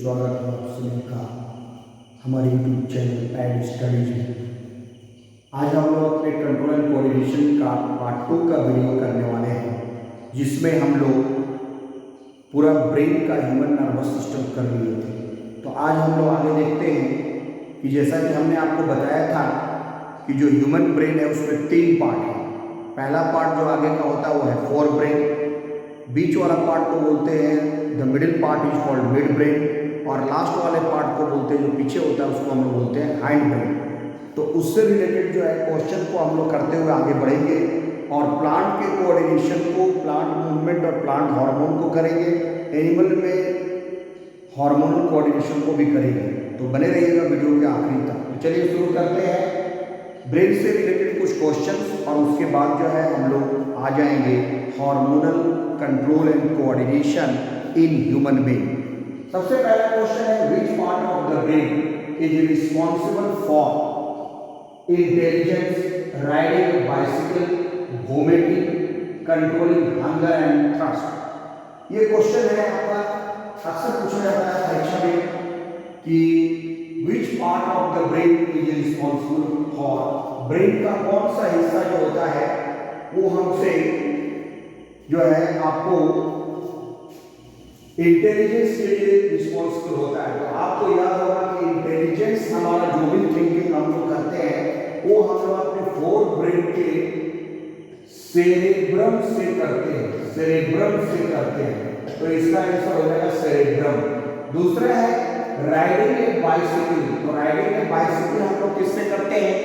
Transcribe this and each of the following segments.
स्वागत है आप सभी का हमारे यूट्यूब चैनल पैड स्टडीज में। आज हम लोग अपने कंट्रोल एंड कोऑर्डिनेशन का पार्ट 2 का वीडियो करने वाले हैं, जिसमें हम लोग पूरा ब्रेन का ह्यूमन नर्वस सिस्टम कर लिए थे। तो आज हम लोग आगे देखते हैं कि जैसा कि हमने आपको बताया था कि जो ह्यूमन ब्रेन है उसमें 3 पार्ट है। पहला पार्ट जो आगे का होता है वो है फोर ब्रेन, बीच वाला पार्ट को बोलते हैं the middle part is called mid brain, और लास्ट वाले पार्ट को बोलते हैं जो पीछे होता है उसको हम लोग बोलते हैं हाइंड ब्रेन। तो उससे रिलेटेड जो है क्वेश्चन को हम लोग करते हुए आगे बढ़ेंगे और प्लांट के कोऑर्डिनेशन को, प्लांट मूवमेंट और प्लांट हार्मोन को करेंगे, एनिमल में हार्मोनल कोऑर्डिनेशन को भी करेंगे। तो बने रहिएगा वीडियो के आखिरी तक। तो चलिए शुरू करते हैं ब्रेन से रिलेटेड कुछ क्वेश्चंस, और उसके बाद जो है हम लोग आ जाएंगे hormonal control and coordination in human being. सबसे पहला क्वेश्चन है which part of the brain is responsible for intelligence, riding bicycle, vomiting, controlling hunger and thirst. ये क्वेश्चन है आपका अक्सर पूछा जाता है परीक्षा में कि which part of the brain is responsible for, brain का कौन सा हिस्सा जो होता है वो हमसे जो है आपको इंटेलिजेंस के लिए रिस्पॉन्सिबल होता है। तो आपको याद होगा कि इंटेलिजेंस हमारा जो भी थिंकिंग हम लोग करते हैं वो हम लोग अपने फोर ब्रेन के सेरेब्रम से करते हैं, सेरेब्रम से करते हैं। तो इसका आंसर हो जाएगा सेरेब्रम। दूसरा है राइडिंग ए बाइसिकल। तो राइडिंग ए बाइसिकल हम लोग किससे करते हैं?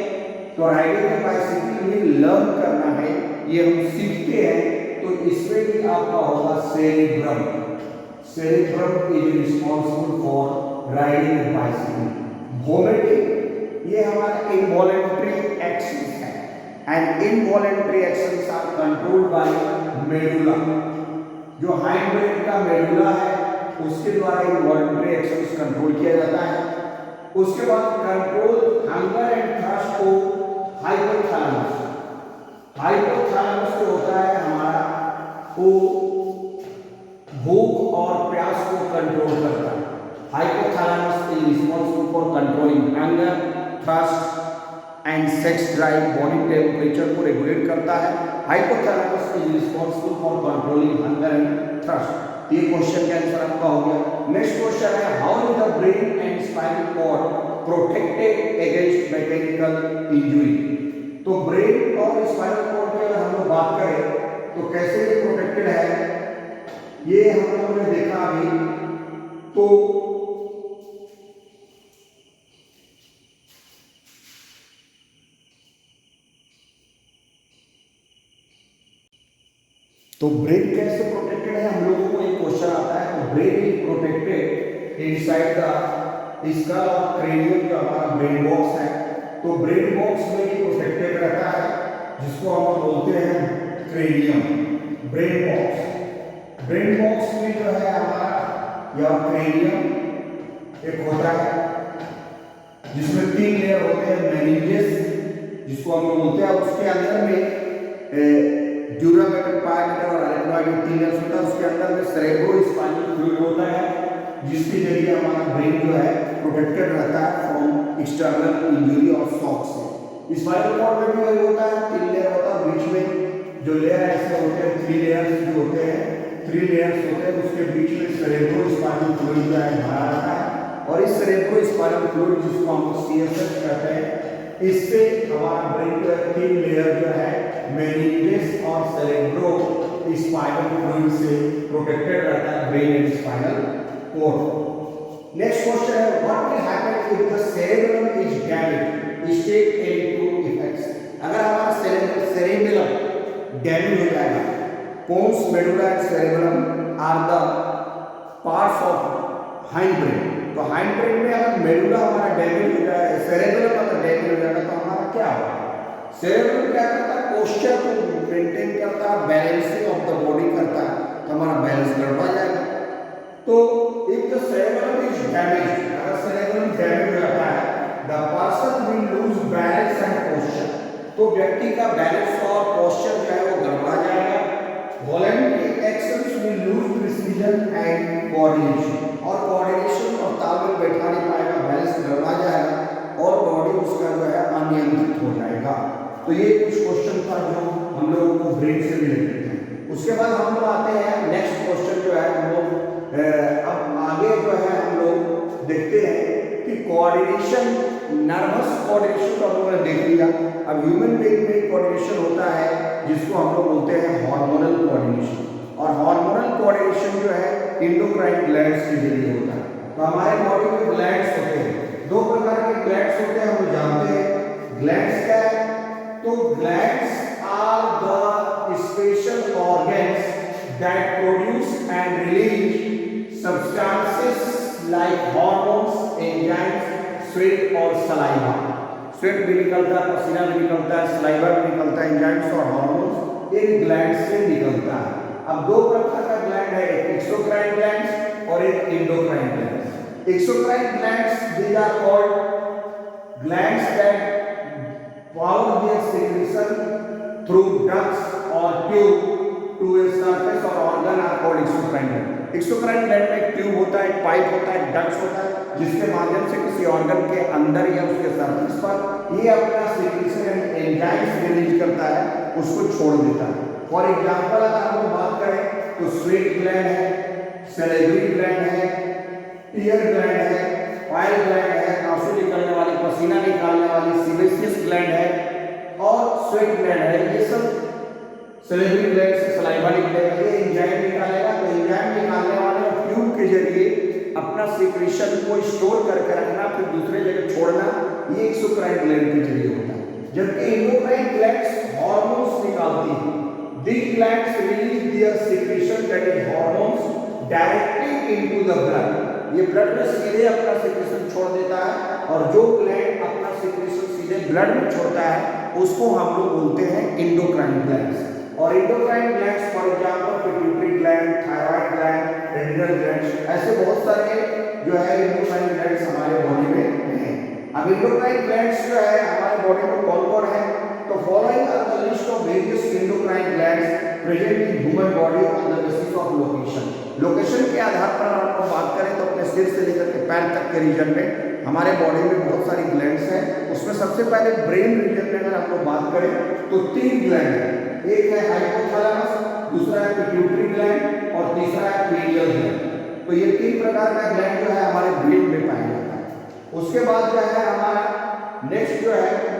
तो राइडिंग ए बाइसिकल में लर्न करना है, ये हम सीखते हैं, तो इसमें भी आपका होगा cerebrum. Cerebrum is responsible for riding a bicycle. Vomiting ये हमारा इनवॉलेंट्री एक्शंस है, and involuntary actions are controlled by medulla. जो हाइंड ब्रेन का मेडुला है उसके द्वारा इनवॉलेंट्री एक्शंस कंट्रोल किया जाता है। उसके बाद कंट्रोल हंगर एंड थर्स्ट को हाइपोथैलेमस, हाइपोथैलेमस जो होता है हमारा वो भूख और प्यास को कंट्रोल करता है। Hypothalamus is responsible for controlling hunger, thirst and sex drive, body temperature को रेगुलेट करता है। Hypothalamus is responsible for controlling hunger and thirst. ये क्वेश्चन का आंसर आपका हो गया। नेक्स्ट क्वेश्चन है how is the brain and spinal cord protected against mechanical injury. तो ब्रेन और स्पाइनल कॉर्ड की अगर हम लोग बात करें तो कैसे ये प्रोटेक्टेड है ये हम लोगों ने देखा अभी। तो ब्रेन कैसे प्रोटेक्टेड है हम लोगों को एक क्वेश्चन आता है। तो brain is protected inside the skull और क्रेनियम, जो हमारा ब्रेन बॉक्स है। तो ब्रेन बॉक्स में ही प्रोटेक्टेड रहता है, जिसको हम बोलते हैं cranium. Brain box, brain box में जो है हमारा यह क्रेनियम एक होता है जिसमें 3 लेयर होते हैं। मेनिंजेस जिसको हम बोलते हैं, उसके अंदर में ड्यूरामेटर, पायामेटर और एरेक्नॉइड 3 लेयर्स होता है। उसके अंदर में सेरेब्रो स्पाइनल फ्लूइड होता है, जिसके जरिए हमारा ब्रेन जो है प्रोटेक्टेड रहता है फ्रॉम एक्सटर्नल इंजरी और शॉक से। स्पाइनल कॉर्ड में भी वही होता है, 3 लेयर होता है। बीच में जो लेयर ऐसे होते हैं 3 लेयर्स जो होते हैं, 3 लेयर्स होते हैं, उसके बीच में सेरेब्रो स्पाइनल फ्लूइड जो है भरा रहता है। और इस सेरेब्रो स्पाइनल फ्लूइड जिसको हम सीएसएफ कहते हैं, इससे हमारा ब्रेन का 3 लेयर जो है मेनिंजेस और सेरेब्रो स्पाइनल फ्लूइड से प्रोटेक्टेड रहता है, brain and spinal cord. Next question है what will happen if the cerebrum is damaged, state any two effects. अगर हमारा सेरेब्रम डैमेज हो जाएगा, pons, medulla and cerebrum are the parts of hind brain. तो hind brain में अगर medulla हमारा damage हो जाए, सेरेब्रम अगर डैमेज हो जाएगा तो हमारा क्या होगा? सेरेब्रम क्या करता है? पोस्चर को मेंटेन करता है, बैलेंसिंग ऑफ द बॉडी करता है, तो हमारा बैलेंस गड़बड़ा जाएगा। तो if the cerebrum is damage, अगर सेरेब्रम डैमेज हो जाता है, the person will lose balance and posture. तो व्यक्ति का बैलेंस और पोस्चर जो है वो गड़बड़ा जाएगा। Voluntary actions will lose precision and coordination, और कोऑर्डिनेशन और तो ये कुछ क्वेश्चन था जो हम लोगों को ब्रेन से रिलेटेड है। उसके बाद हम लोग आते हैं नेक्स्ट क्वेश्चन जो है हम लोग अब आगे जो है हम लोग देखते हैं कि कोऑर्डिनेशन, नर्वस कोऑर्डिनेशन तो हम लोगों ने देख लिया। अब ह्यूमन बीइंग में कोऑर्डिनेशन होता है जिसको हम लोग बोलते हैं हार्मोनल कोऑर्डिनेशन, और हार्मोनल कोऑर्डिनेशन जो है एंडोक्राइन ग्लैंड्स के जरिए होता है। तो हमारे बॉडी में ग्लैंड्स होते हैं, दो प्रकार के ग्लैंड्स होते हैं, हम लोग जानते हैं। ग्लैंड्स क्या है? तो glands are the special organs that produce and release substances like hormones, enzymes, sweat और सलाइवा। स्वेट भी निकलता है, पसीना भी निकलता है, सलाइवा भी निकलता है, एंजाइम्स और हार्मोन्स इन ग्लैंड से निकलता है। अब दो प्रकार का ग्लैंड है, एक एक्सोक्राइन ग्लैंड्स और एक endocrine glands. Exocrine glands these are called glands that power their secretion through ducts or tube to a surface or organ are called exocrine gland। Exocrine gland में एक ट्यूब होता है, एक pipe होता है, ducts होता है, जिसके माध्यम से किसी ऑर्गन के अंदर या उसके सरफेस पर ये अपना सीक्रेशन यानी एंजाइम्स रिलीज करता है, उसको छोड़ देता है। फॉर एग्जांपल अगर हम लोग बात करें तो स्वेट ग्लैंड है, सैलिवरी ग्लैंड है, टीयर ग्लैंड है, पाइल ग्लैंड है, आंसू निकलने वाली, पसीना निकालने वाली सीबेसियस ग्लैंड है और स्वेट ग्लैंड है। ये सब सैलिवरी ग्लैंड से सलाइवा निकलेगा, ये एंजाइम निकालेगा, तो एंजाइम निकालने वाले ट्यूब के जरिए अपना सीक्रेशन को स्टोर करके रखना, फिर दूसरे जगह छोड़ना, ये एक्सोक्राइन ग्लैंड के जरिए होता है। जबकि एंडोक्राइन ग्लैंड्स हार्मोन्स निकालती हैं। These glands release their secretion, that is hormones, directly into the blood। ये ब्लड में सीधे अपना सीक्रेशन छोड़ देता है, और जो ग्लैंड अपना सीक्रेशन सीधे ब्लड में छोड़ता है उसको हम लोग बोलते हैं एंडोक्राइन ग्लैंड्स। और endocrine glands for example pituitary gland, thyroid gland, adrenal glands, ऐसे बहुत सारे जो है एंडोक्राइन ग्लैंड्स हमारे बॉडी में हैं। अब एंडोक्राइन ग्लैंड्स जो है हमारे बॉडी में कौन-कौन है? तो following are the list of various endocrine glands present in human body on the basis of location. Location के आधार पर अगर हम बात करें तो अपने सिर से लेकर के पैर तक के रीजन में हमारे बॉडी में बहुत सारी ग्लैंड्स हैं। उसमें सबसे पहले ब्रेन रीजन में अगर हम लोग बात करें तो 3 ग्लैंड है, एक है हाइपोथैलेमस, दूसरा है पिट्यूटरी ग्लैंड और तीसरा है पीनियल ग्लैंड। तो ये 3 प्रकार का ग्लैंड जो है हमारे ब्रेन में पाया जाता है। उसके बाद जो है हमारा नेक्स्ट जो है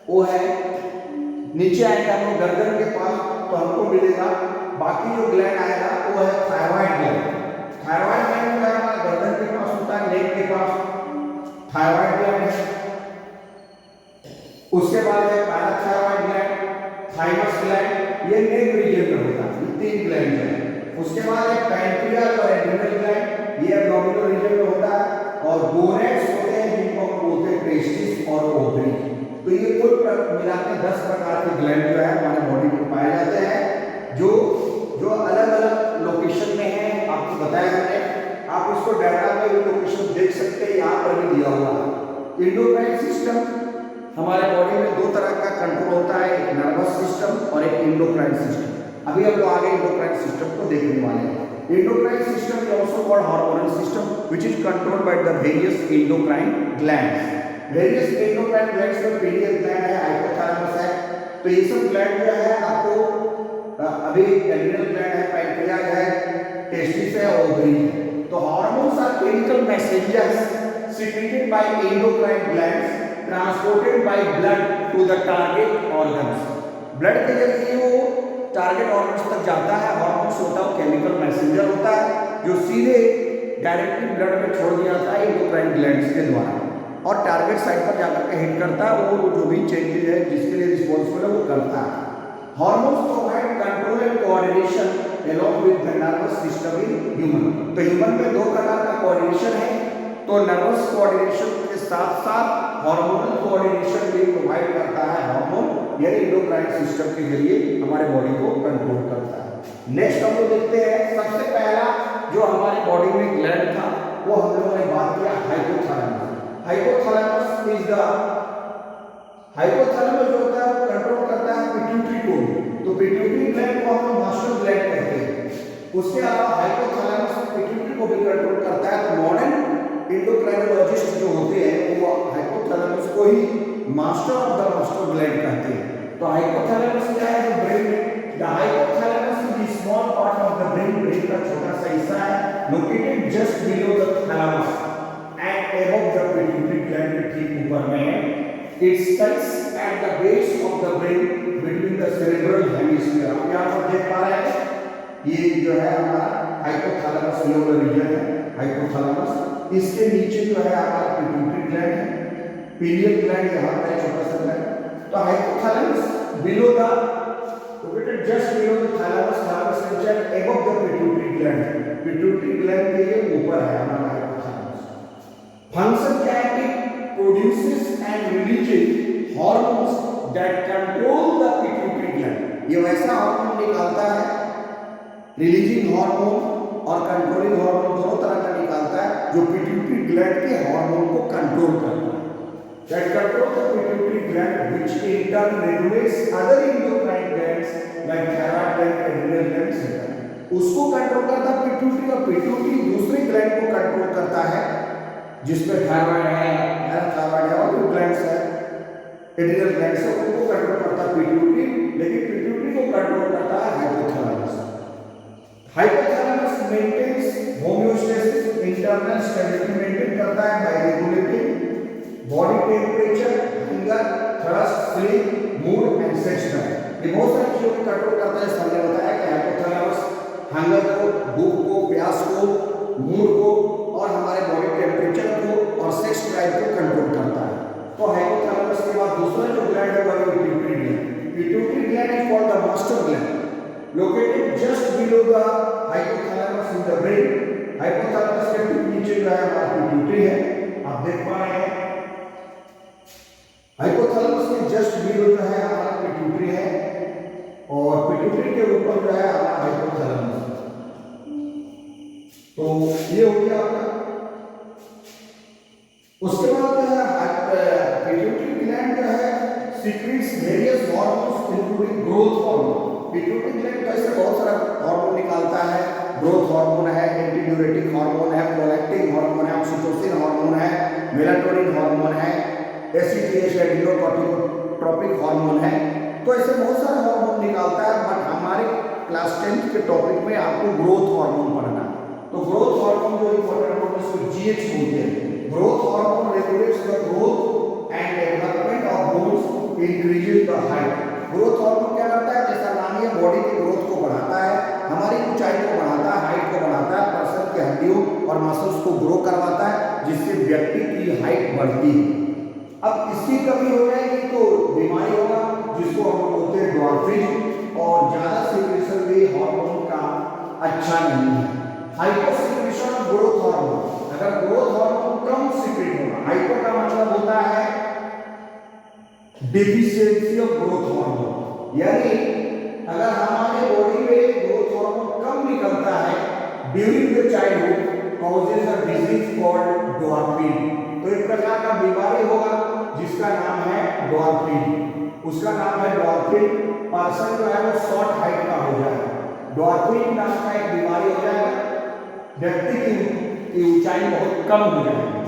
वो है नीचे आएंगे हम लोग गर्दन के पास, तो हमको मिलेगा बाकी जो ग्लैंड आएगा वो है थायराइड ग्लैंड। थायराइड ग्लैंड जो है हमारा गर्दन के पास होता है, नेक के पास थायराइड ग्लैंड है। उसके बाद है पैराथायराइड ग्लैंड, थाइमस ग्लैंड, ये नेक रीजन में होता है, 3 ग्लैंड है। उसके बाद है पैंक्रियास और एड्रिनल ग्लैंड, ये एब्डोमिनल रीजन में होता है, और गोनेड्स होते हैं जिनको हम बोलते हैं टेस्टिस और ओवरी। तो ये कुल मिला के 10 प्रकार के ग्लैंड जो है हमारे बॉडी में पाए जाते हैं, जो अलग अलग लोकेशन में है। आपको बताया हमने, आप इसको डायग्राम में भी लोकेशन देख सकते हैं, यहाँ पर भी दिया हुआ है। एंडोक्राइन सिस्टम हमारे बॉडी में 2 तरह का कंट्रोल होता है, एक नर्वस सिस्टम और एक एंडोक्राइन सिस्टम। अभी हम लोग आगे एंडोक्राइन सिस्टम को देखने वाले हैं। Endocrine system is also called hormonal system which is controlled by the various endocrine glands. Various endocrine glands में पीनियल ग्लैंड है, हाइपोथैलेमस है, तो ये सब ग्लैंड जो है आपको अभी एड्रिनल ग्लैंड है, पैंक्रियास है, टेस्टिस है, ओवरी है। तो hormones are chemical messengers secreted by endocrine glands transported by blood to the target organs। Blood के जरिए वो टारगेट ऑर्गन्स तक जाता है। हार्मोन्स होता है केमिकल मैसेंजर होता है जो सीधे डायरेक्टली ब्लड में छोड़ दिया जाता है एंडोक्राइन ग्लैंड्स के द्वारा, और टारगेट साइट पर जाकर के हिट करता है, वो जो भी चेंजेज है जिसके लिए रिस्पॉन्सिबल है वो करता है। Hormones provide control and coordination along with the nervous system in human। तो ह्यूमन में 2 प्रकार का कोऑर्डिनेशन है, तो नर्वस कोऑर्डिनेशन के साथ साथ हार्मोनल कोऑर्डिनेशन भी प्रोवाइड करता है। हार्मोन यानी एंडोक्राइन सिस्टम के जरिए हमारे बॉडी को कंट्रोल करता है। नेक्स्ट हम लोग देखते हैं, सबसे पहला जो हमारे बॉडी में ग्लैंड था वो हम लोगों ने बात किया hypothalamus. Hypothalamus is the hypothalamus जो होता है वो कंट्रोल करता है पिट्यूटरी को, तो पिट्यूटरी ग्लैंड को हम मास्टर ग्लैंड कहते हैं। उसके अलावा हाइपोथैलेमस पिट्यूटरी को भी कंट्रोल करता है। तो मॉडर्न एंडोक्राइनोलॉजिस्ट जो होते हैं वो हाइपोथैलेमस को ही master of the master gland कहते हैं। तो हाइपोथैलेमस क्या है जो ब्रेन में, the hypothalamus is the small part of the brain, brain का छोटा सा हिस्सा है, located just below the thalamus and above the pituitary gland के ठीक ऊपर में है। It stays at the base of the brain between the cerebral hemisphere. आप यहां पर देख पा रहे हैं ये जो है हमारा हाइपोथैलेमस लोअर रीजन है, हाइपोथैलेमस। इसके नीचे जो है हमारा पिट्यूटरी ग्लैंड है, पीनियल ग्लैंड यहाँ पर छोटा सा ग्लैंड। तो hypothalamus below the located just below the thalamus, thalamus region above the pituitary gland, pituitary gland के ऊपर है हमारा हाइपोथैलेमस। फंक्शन क्या है कि produces and releases hormones that control the pituitary gland. ये वैसा हार्मोन निकालता है, रिलीजिंग हार्मोन और कंट्रोलिंग हार्मोन दोनों तरह का निकालता है, जो पिट्यूटरी ग्लैंड के हार्मोन को कंट्रोल करता है। That control the pituitary gland, which in turn regulates other endocrine glands like thyroid gland, adrenal gland, etc. उसको कंट्रोल करता है पिट्यूटरी, और पिट्यूटरी दूसरे ग्लैंड को कंट्रोल करता है जिसमें थायराइड है, पैराथायराइड है और भी ग्लैंड्स है, एड्रिनल ग्लैंड्स है, उनको कंट्रोल करता है पिट्यूटरी, लेकिन पिट्यूटरी को कंट्रोल करता है hypothalamus. Hypothalamus maintains homeostasis, internal stability maintain करता है by regulating body temperature, hunger, thirst, sleep, mood and sex drive. ये बहुत सारी चीजों को कंट्रोल करता है। हमने बताया कि हाइपोथैलेमस हंगर को, भूख को, प्यास को, मूड को और हमारे बॉडी टेम्परेचर को और सेक्स ड्राइव को कंट्रोल करता है। तो हाइपोथैलेमस के बाद दूसरा जो ग्लैंड है वो pituitary gland. Pituitary gland is called the master gland, located just below the hypothalamus in the brain. Hypothalamus के ठीक नीचे जो है हमारा पिट्यूटरी है, आप देख पा रहे हैं। हाइपोथैलेमस के जस्ट बिलो जो है हमारा पिट्यूटरी है और पिट्यूटरी के ऊपर जो है हमारा हाइपोथैलेमस। तो ये हो गया आपका। उसके बाद जो है पिट्यूटरी ग्लैंड जो है secrets various hormones including growth hormone. Pituitary gland कैसे बहुत सारा हार्मोन निकालता है, ग्रोथ हार्मोन है, एंटी ड्यूरेटिक हार्मोन है, प्रोलैक्टिन हार्मोन है, ऑक्सीटोसिन हार्मोन है, मेलाटोनिन हार्मोन है, एसीटीएच एंडोट्रोपिक हार्मोन है। तो ऐसे बहुत सारे हार्मोन निकालता है, बट हमारे क्लास 10 के टॉपिक में आपको ग्रोथ हार्मोन पढ़ना है। तो ग्रोथ हार्मोन जो इंपॉर्टेंट हार्मोन इसको जीएच बोलते हैं। Growth hormone regulates the growth and development of bones, increases the height. Growth hormone क्या करता है, जैसा नाम है, बॉडी की ग्रोथ को बढ़ाता है, हमारी ऊंचाई को बढ़ाता है, हाइट को बढ़ाता है, पर्सन की हड्डियों और मसल्स को ग्रो करवाता है, जिससे व्यक्ति की हाइट बढ़ती है। अब इसकी कमी हो जाएगी तो बीमारी होगा, जिसको हम बोलते हैं डॉर्फिन, और ज्यादा सिक्रेशन भी हार्मोन का अच्छा नहीं है। Hyper secretion of growth hormone, अगर ग्रोथ हार्मोन कम सिक्रेट होगा, हाइपर का मतलब होता है डेफिशिएंसी ऑफ ग्रोथ हार्मोन, यानी अगर हमारे बॉडी में ग्रोथ हार्मोन कम निकलता है during the childhood causes a disease called dwarfism. तो एक प्रकार का बीमारी होगा जिसका नाम है डॉर्फिन, उसका नाम है डॉर्फिन। पर्सन जो है वो शॉर्ट हाइट का हो जाएगा, डॉर्फिन नाम का एक बीमारी हो जाएगा, व्यक्ति की ऊंचाई बहुत कम हो जाएगी।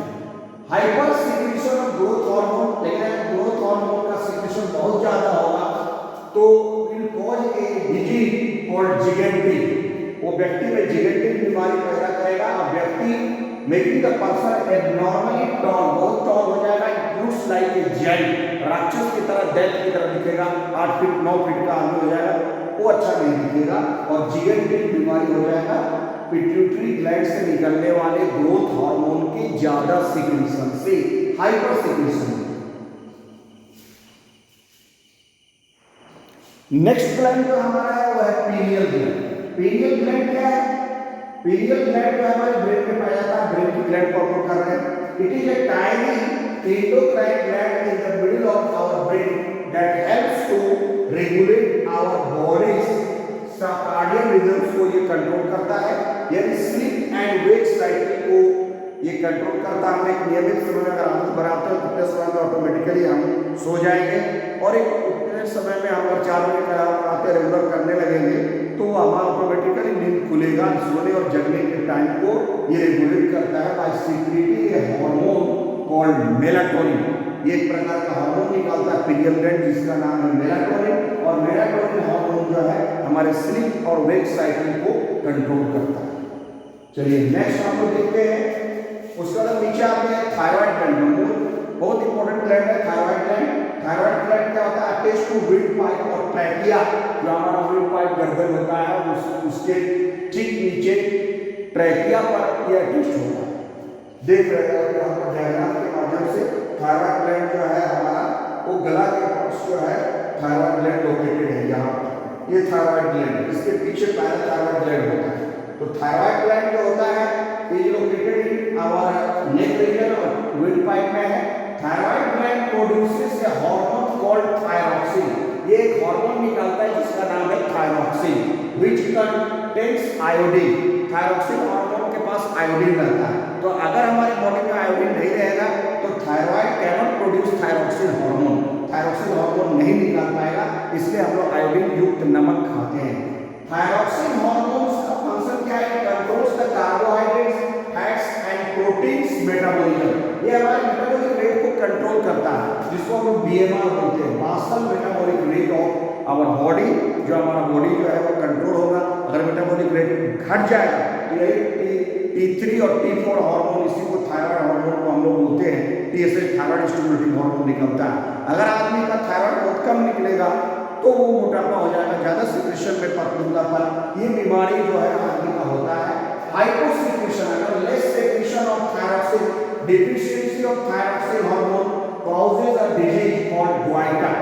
Hyper secretion of growth hormone, लेकिन ग्रोथ हार्मोन का सिक्रेशन बहुत ज्यादा होगा तो will cause a disease called gigantic. वो व्यक्ति में जिगेंटिक बीमारी पैदा करेगा और व्यक्ति making the person abnormally tall, बहुत टॉल हो जाएगा, it looks like a giant, राक्षस की तरह, दैत की तरह दिखेगा, 8 फीट 9 फीट का आदमी हो जाएगा, वो अच्छा नहीं दिखेगा। और जिगेंटिक बीमारी हो जाएगा पिट्यूटरी ग्लैंड से निकलने वाले ग्रोथ हार्मोन की ज्यादा सिक्रेशन से, हाइपर सिक्रेशन। नेक्स्ट ग्लैंड जो हमारा है वो है पीनियल ग्लैंड। पीनियल ग्लैंड क्या है, पीनियल ग्लैंड जो हमारे ब्रेन में पाया जाता है, ब्रेन की ग्लैंड को हम कर रहे हैं। It is a tiny endocrine gland in the middle of our brain that helps to regulate our body's circadian rhythms को ये कंट्रोल करता है, यानी स्लीप एंड वेक साइकिल को ये कंट्रोल करता है। हम एक नियमित समय में अगर आदत बनाते हैं तो उतने समय में ऑटोमेटिकली हम सो जाएंगे, और एक उतने समय में हम अगर 4 बजे का अलार्म लगाते रेगुलर करने लगेंगे तो हमारा ऑटोमेटिकली नींद खुलेगा। सोने और जगने के टाइम को ये रेगुलेट करता है बाय सीक्रेटिंग ए हार्मोन कॉल्ड मेलाटोनिन। ये एक प्रकार का हार्मोन निकालता है पीनियल ग्लैंड, जिसका नाम है मेलाटोनिन, और मेलाटोनिन हार्मोन जो है हमारे स्लीप और वेक साइकिल को कंट्रोल करता है। चलिए नेक्स्ट हम लोग देखते हैं। उसके बाद नीचे आते हैं थायराइड ग्लैंड, बहुत इंपॉर्टेंट ग्लैंड है थायराइड ग्लैंड। थायराइड ग्लैंड क्या होता है? अटैच टू विंड पाइप और ट्रैकिया, जो हमारा विंड पाइप गर्दन होता है उसके ठीक नीचे ट्रैकिया पर यह अटैच होता है। देख रहे हैं कि हम डायग्राम के माध्यम से थायराइड ग्लैंड जो है हमारा वो गला के पास जो है थायराइड ग्लैंड लोकेटेड है। यहाँ पर ये थायराइड ग्लैंड है, इसके पीछे पैराथायराइड ग्लैंड होता है। तो थायराइड ग्लैंड जो होता है ये located in our neck region और विंड पाइप में है। Thyroid gland produces a hormone called thyroxine, ये एक हार्मोन निकालता है जिसका नाम है thyroxine, which contains iodine. Thyroxine hormone के पास आयोडीन रहता है, तो अगर हमारे बॉडी में आयोडीन नहीं रहेगा तो thyroid can not produce thyroxine hormone, thyroxine hormone नहीं निकाल पाएगा, इसलिए हम लोग आयोडीन युक्त नमक खाते हैं। थायरॉक्सिन हार्मोन का फंक्शन क्या है? Controls the carbohydrates, fats and proteins metabolism. ये हमारे मेटाबॉलिक रेट को कंट्रोल करता है, जिसको हम लोग बीएमआर बोलते हैं, basal metabolic rate of our body. जो हमारा बॉडी जो है वो कंट्रोल होगा। अगर मेटाबॉलिक रेट घट जाएगा तो यही T3 और T4 हार्मोन, इसी को थायराइड हार्मोन को हम लोग बोलते हैं, TSH थायराइड स्टिमुलेटिंग हार्मोन निकलता है। अगर आदमी का थायराइड बहुत कम निकलेगा तो वो मोटापा हो जाएगा, ज्यादा सिक्रेशन में पतलापन, ये बीमारी जो है आदमी का होता है। हाइपोसिक्रेशन, अगर less secretion of thyroxine, deficiency of thyroxine hormone causes a disease called goitre.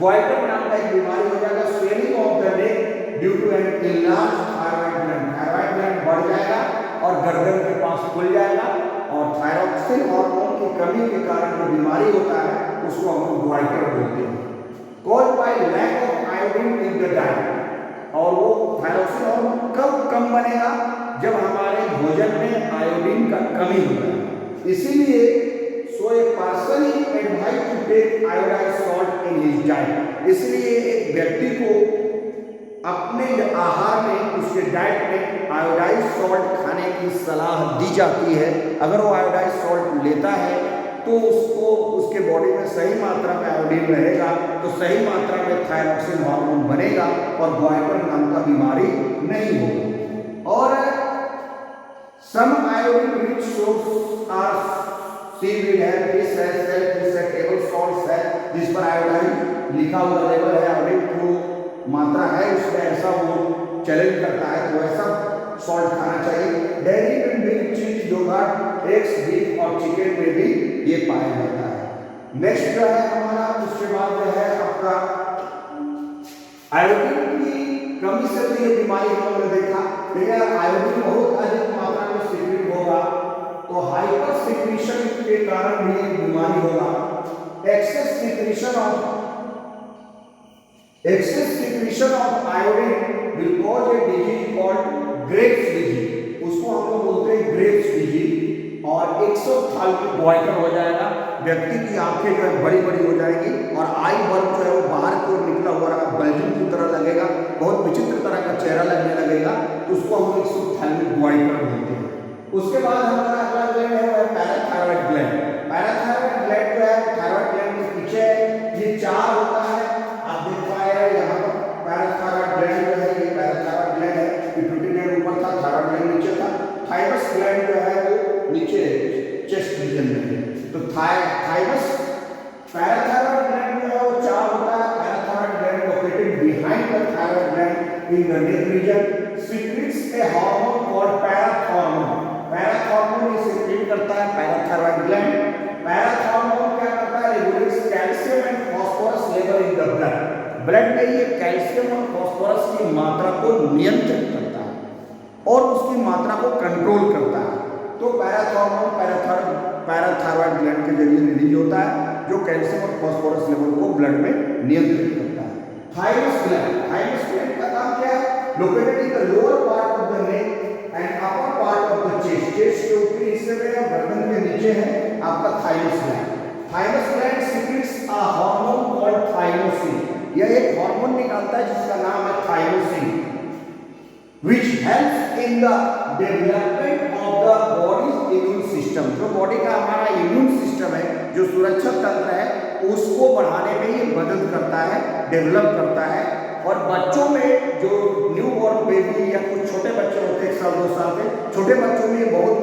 Goitre नाम का एक बीमारी हो जाएगा, swelling of the neck due to an enlarge thyroid gland. Thyroid gland बढ़ जाएगा और गर्दन के पास खुल जाएगा, और थायरॉक्सिन हार्मोन की कमी के कारण जो बीमारी होता है उसको हम लोग गोइटर बोलते हैं, caused by lack of iodine in the diet. और वो थायरॉक्सिन हार्मोन कब कम बनेगा? जब हमारे भोजन में आयोडीन का कमी होगा। इसीलिए so a person is advise to take iodized salt in his diet. इसलिए एक व्यक्ति को अपने आहार में, उसके डाइट में आयोडाइज्ड सॉल्ट खाने की सलाह दी जाती है। अगर वो आयोडाइज्ड सॉल्ट लेता है तो उसको उसके बॉडी में सही मात्रा में आयोडीन रहेगा, तो सही मात्रा में थायरॉक्सिन हार्मोन बनेगा और गोइटर नाम का बीमारी नहीं होगा। और some iodine rich source are seaweed है, फिश है, शेलफिश है, टेबल सॉल्ट है, जिस पर आयोडीन लिखा हुआ लेवल है, आयोडीन जो मात्रा है उसमें ऐसा वो चैलेंज करता है, तो ऐसा सॉल्ट खाना चाहिए। डेयरी में मिल्क, चीज, योगर्ट, एग्स, बीफ और चिकन में भी ये पाया जाता है। नेक्स्ट जो है हमारा, उसके बाद जो है आपका आयोडीन की कमी से तो ये बीमारी हम लोगों ने देखा, लेकिन आयोडीन बहुत अधिक मात्रा में सीक्रेट होगा तो हाइपर सीक्रेशन के कारण भी एक बीमारी होगा। Excess secretion of iodine will cause a disease called Graves disease, उसको हम लोग बोलते हैं Graves disease, और एक्सोप्थाल्मिक गोइटर हो जाएगा। व्यक्ति की आंखें जो है बड़ी बड़ी हो जाएगी और आई बल्ब जो है वो बाहर की ओर निकला हुआ बल्जिंग की तरह लगेगा, बहुत विचित्र तरह का चेहरा लगने लगेगा, तो उसको हम लोग एक्सोप्थाल्मिक गोइटर बोलते हैं। उसके बाद हमारा अगला ग्लैंड है वो है पैराथायराइड ग्लैंड। पैराथायराइड ग्लैंड जो है थायराइड ग्लैंड के पीछे ये चार होता है, आप देख पाए यहाँ पर पैराथायराइड ग्लैंड जो है ये पैराथायराइड ग्लैंड है, पिट्यूटरी ग्लैंड ऊपर था, थायराइड ग्लैंड नीचे था, थाइमस ग्लैंड जो है वो नीचे चेस्ट रीजन में है। तो थाइमस पैराथायराइड ग्लैंड जो है वो चार होता है। Parathyroid gland located behind the thyroid gland in the neck region, secrets A hormone called parathormone. Parathormone ये सीक्रेट करता है पैराथायराइड ग्लैंड। पैराथॉर्मोन क्या करता है? Regulates calcium and phosphorus level in the blood. Blood में ये कैल्शियम और phosphorus की मात्रा को नियंत्रित करता है और उसकी मात्रा को कंट्रोल करता है। तो पैराथॉर्मोन पैराथायराइड ग्लैंड के जरिए रिलीज होता है, जो कैल्शियम और फास्फोरस लेवल को ब्लड में नियंत्रित करता है। थाइमस ग्लैंड का काम क्या है? Located in the lower part of the neck and upper part of the chest. Chest के ऊपरी हिस्से में और गर्दन के नीचे है आपका thymus gland. Thymus gland secrets a hormone called thymosin. यह एक हार्मोन निकालता है जिसका नाम है thymosin, which helps in the development of the body's immune system। जो बॉडी का हमारा इम्यून सिस्टम है जो सुरक्षा तंत्र है उसको बढ़ाने में ये मदद करता है, डेवलप करता है। और बच्चों में जो न्यू बॉर्न बेबी या कुछ छोटे बच्चे होते हैं 1 साल 2 साल के, छोटे बच्चों में बहुत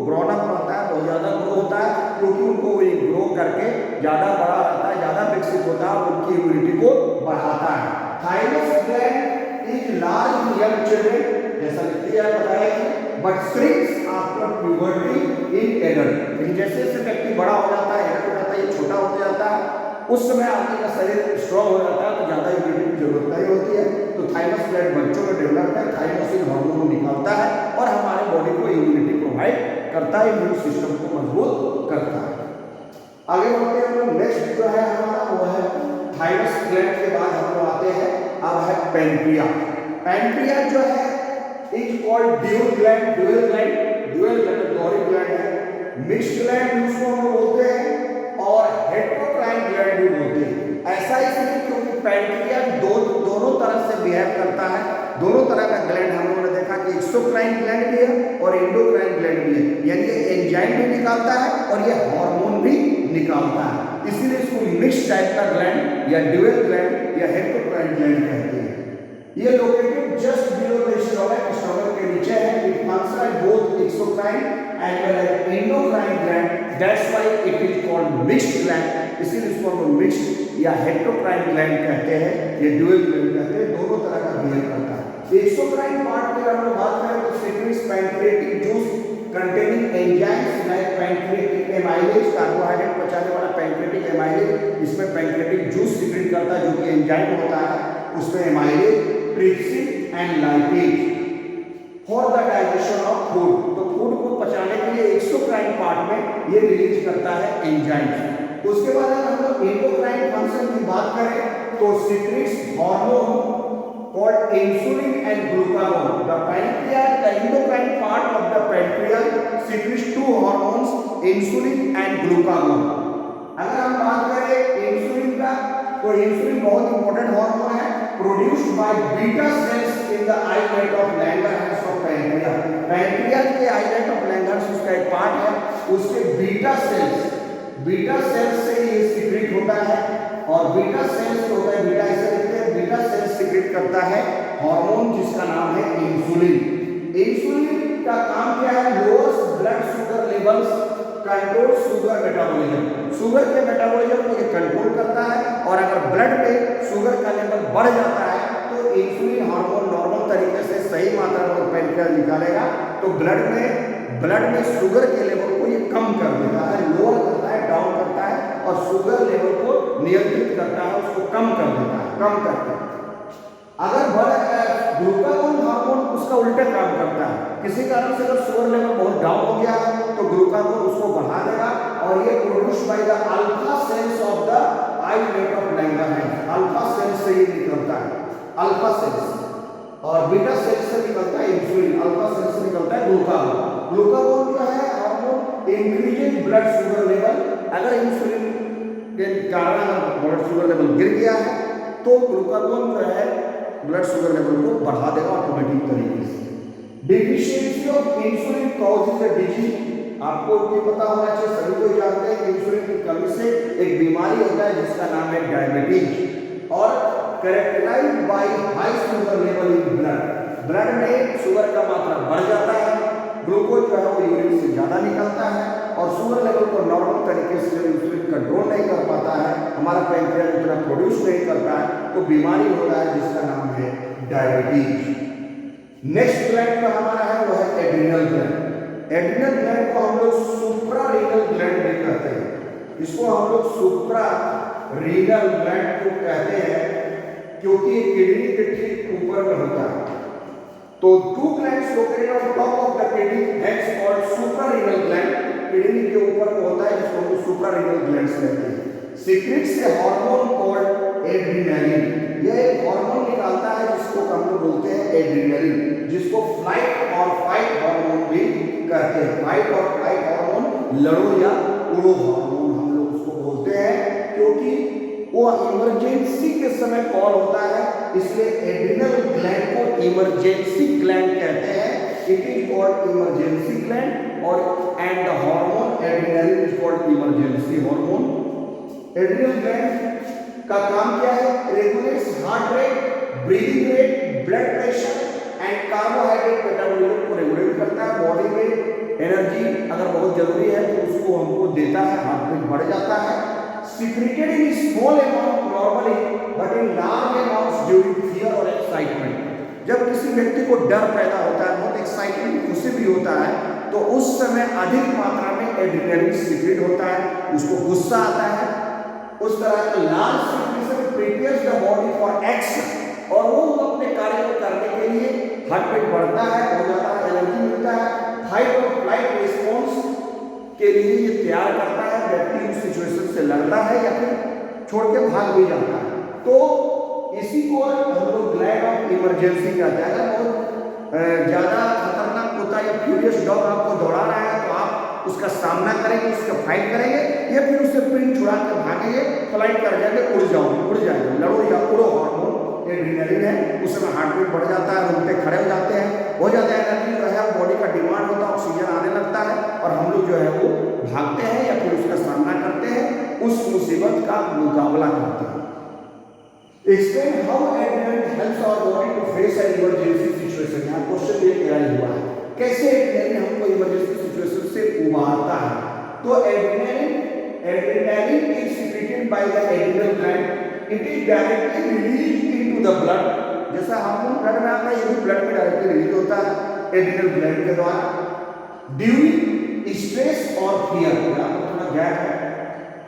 ग्रोन अप रहता है, बहुत ज़्यादा ग्रो होता है, क्योंकि उनको ये ग्रो करके ज़्यादा बड़ा रहता है, ज़्यादा विकसित होता है, उनकी इम्यूनिटी को बढ़ाता है। Thymus gland is large in young children, जैसा लिख दिया बताया कि but shrinks after puberty in adult, लेकिन जैसे जैसे व्यक्ति बड़ा हो जाता है, एडल्ट हो जाता है, ये छोटा होते जाता है, उस समय आदमी का शरीर स्ट्रॉन्ग हो जाता है, तो ज़्यादा इम्यूनिटी की जरूरत नहीं होती है। तो थाइमस ग्लैंड बच्चों में डेवलप है, थाइमोसिन हार्मोन निकालता है और हमारे बॉडी को इम्यूनिटी प्रोवाइड करता है, इम्यून सिस्टम को मजबूत करता है। आगे बढ़ते हैं हम, नेक्स्ट जो है हमारा वो है थाइमस ग्लैंड के बाद हम लोग आते हैं, अब है पेनक्रिया। पेनक्रिया जो है इज कॉल्ड ड्यूल ग्लैंड, दोहरी ग्लैंड है, मिक्स्ड ग्लैंड उसको हम बोलते हैं और हेटेरोक्राइन ग्लैंड भी बोलते हैं। ऐसा इसलिए क्योंकि पेनक्रिया दोनों तरह से बिहेव करता है, दोनों तरह का ग्लैंड हम लोगों ने देखा कि एक्सोक्राइन ग्लैंड भी है और एंडोक्राइन ग्लैंड भी है, यानी ये एंजाइम भी निकालता है और ये हार्मोन भी निकालता है, इसीलिए इसको मिक्स टाइप का ग्लैंड या ड्यूअल ग्लैंड या हेटेरोक्राइन ग्लैंड कहते हैं। ये located just below the stomach, stomach के नीचे है। It function both exocrine and well as endocrine gland, that's why it is called mixed gland, इसीलिए इसको हम मिक्स्ड या हेटेरोक्राइन ग्लैंड कहते हैं, ये ड्यूअल ग्लैंड कहते हैं, दोनों तरह का बिहेव करता है। एक्सोक्राइन पार्ट की अगर हम बात करें तो secrets pancreatic juice containing enzymes like pancreatic amylase, carbohydrate पचाने वाला पैंक्रियाटिक एमाइलेज, इसमें पैंक्रियाटिक जूस सीक्रेट करता है जो कि एंजाइम होता है, उसमें amylase, trypsin and lipase for the digestion of food, तो फूड को पचाने के लिए एक्सोक्राइन पार्ट में ये रिलीज करता है एंजाइम। उसके बाद अगर हम लोग एंडोक्राइन फंक्शन की बात करें तो secrets hormone called insulin and glucagon. The pancreas, the endocrine part of the pancreas secretes two hormones, insulin and glucagon. अगर हम बात करें इंसुलिन का, तो इंसुलिन बहुत इंपॉर्टेंट हार्मोन है, produced by beta cells in the islet of Langerhans of pancreas. Pancreas के islet of Langerhans उसका एक पार्ट है, उसके बीटा सेल्स से ये सीक्रेट होता है, और बीटा सेल्स होता है, बीटा ऐसे लिखते हैं, बीटा सेल्स सीक्रेट करता है हार्मोन जिसका नाम है इंसुलिन। इंसुलिन का काम क्या है? Lowers blood sugar levels, control sugar metabolism, sugar के मेटाबॉलिज्म को ये कंट्रोल करता है, और अगर ब्लड में शुगर का लेवल बढ़ जाता है तो इंसुलिन हार्मोन नॉर्मल तरीके से सही मात्रा में पैंक्रियास निकालेगा, तो ब्लड में शुगर के लेवल को ये कम कर देता है, लोअर करता है, डाउन करता है, और शुगर लेवल को नियंत्रित करता है, उसको कम कर देता है, कम करता है। अगर ग्लूकागोन हार्मोन उसका उल्टा काम करता है, किसी कारण से अगर शुगर लेवल बहुत डाउन हो गया है तो ग्लूकागोन उसको बढ़ा देगा, और ये produce by the alpha cells of the islet of Langerhans, alpha cells से ये निकलता है, अल्फा सेल्स, और बीटा सेल्स से निकलता है इंसुलिन, अल्फा सेल्स से निकलता है ग्लूकागोन। ग्लूकागोन जो है hormone increases blood sugar level, अगर इंसुलिन के कारण ब्लड शुगर लेवल गिर गया है तो ग्लूकागोन जो है ब्लड शुगर लेवल को बढ़ा देगा ऑटोमेटिक तरीके से। Deficiency of insulin causes a disease, आपको ये पता होना चाहिए, सभी को जानते हैं कि इंसुलिन की कमी से एक बीमारी होता है जिसका नाम है डायबिटीज, और characterised by high sugar level in blood में शुगर का मात्रा बढ़ जाता है, ग्लूकोज जो है वो यूरिन से ज़्यादा निकलता है, और शुगर लेवल को नॉर्मल तरीके से इंसुलिन कंट्रोल नहीं कर पाता है, हमारा पैंक्रियास उतना प्रोड्यूस नहीं करता है, तो बीमारी होता है जिसका नाम है डायबिटीज। नेक्स्ट ग्लैंड जो हमारा है वो है एड्रिनल ग्लैंड। एड्रिनल ग्लैंड को हम लोग सुप्रारीनल ग्लैंड भी कहते हैं, इसको हम लोग सुप्रारीनल ग्लैंड को कहते हैं क्योंकि ये किडनी के ठीक ऊपर में होता है। तो two glands located on top of the kidney hence called suprarenal gland, kidney के ऊपर में होता है जिसको हम सुप्रारीनल ग्लैंड्स कहते हैं। सीक्रेट से हार्मोन कॉल्ड एड्रिनलिन, यह एक हार्मोन निकालता है जिसको हम लोग बोलते हैं एड्रिनलिन, जिसको फ्लाइट और फाइट हार्मोन भी कहते हैं। फ्लाइट और फाइट हार्मोन, लड़ो या उड़ो हार्मोन हम लोग उसको बोलते हैं, क्योंकि वो इमरजेंसी के समय कॉल होता है, इसलिए एड्रिनल ग्लैंड को इमरजेंसी ग्लैंड कहते हैं। It is called emergency gland, और and the hormone adrenaline adrenaline is called emergency hormone. Adrenal gland का काम क्या है? Regulates heart rate, breathing rate, blood pressure and carbohydrate metabolism को रेगुलेट करता है। बॉडी में एनर्जी अगर बहुत जरूरी है तो उसको हमको देता है, हार्ट रेट बढ़ जाता है। secreted in small amount normally but in large amounts during fear और excitement। जब किसी व्यक्ति को डर पैदा होता है, बहुत एक्साइटमेंट खुशी भी होता है, तो उस समय अधिक मात्रा में एड्रेनालिन सीक्रेट होता है, उसको गुस्सा आता है। उस तरह का large secretion prepares the body for action, और वो अपने कार्य को करने के लिए हार्ट रेट बढ़ता है, हो जाता है, एनर्जी मिलता है, फाइट और फ्लाइट रिस्पॉन्स के लिए ये तैयार करता है। व्यक्ति उस सिचुएशन से लड़ता है या फिर छोड़ के भाग भी जाता है। तो इसी को हम लोग ग्लैंड ऑफ इमरजेंसी कहते हैं। अगर बहुत ज्यादा खतरनाक कुत्ता या फ्यूरियस डॉग आपको दौड़ा रहा है तो आप उसका सामना करेंगे, उसका फाइट करेंगे, या फिर उससे प्रिंट छुड़ा के भागेंगे, फ्लाइट कर जाएंगे, उड़ जाएंगे, लड़ो या उड़ो। हार्मोन एड्रेनालिन है, उस समय हार्ट रेट बढ़ जाता है, रूम पे खड़े हो जाते हैं, एनर्जी जो है बॉडी का डिमांड होता है, ऑक्सीजन आने लगता है और हम लोग जो है वो भागते हैं या फिर उसका सामना करते हैं, उस मुसीबत का मुकाबला करते हैं। Explain how adrenaline helps our body to face an emergency situation। यहाँ क्वेश्चन ये किया हुआ है, कैसे एड्रेनालिन हमको इमरजेंसी सिचुएशन से उबारता है। तो adrenaline is secreted by the adrenal gland, it is directly released into the blood. जैसा हार्मोन ब्लड में आता है, ये भी ब्लड में डायरेक्टली रिलीज होता है एड्रिनल ग्लैंड के द्वारा। ड्यूरिंग स्ट्रेस और फियर, थोड़ा गैप है,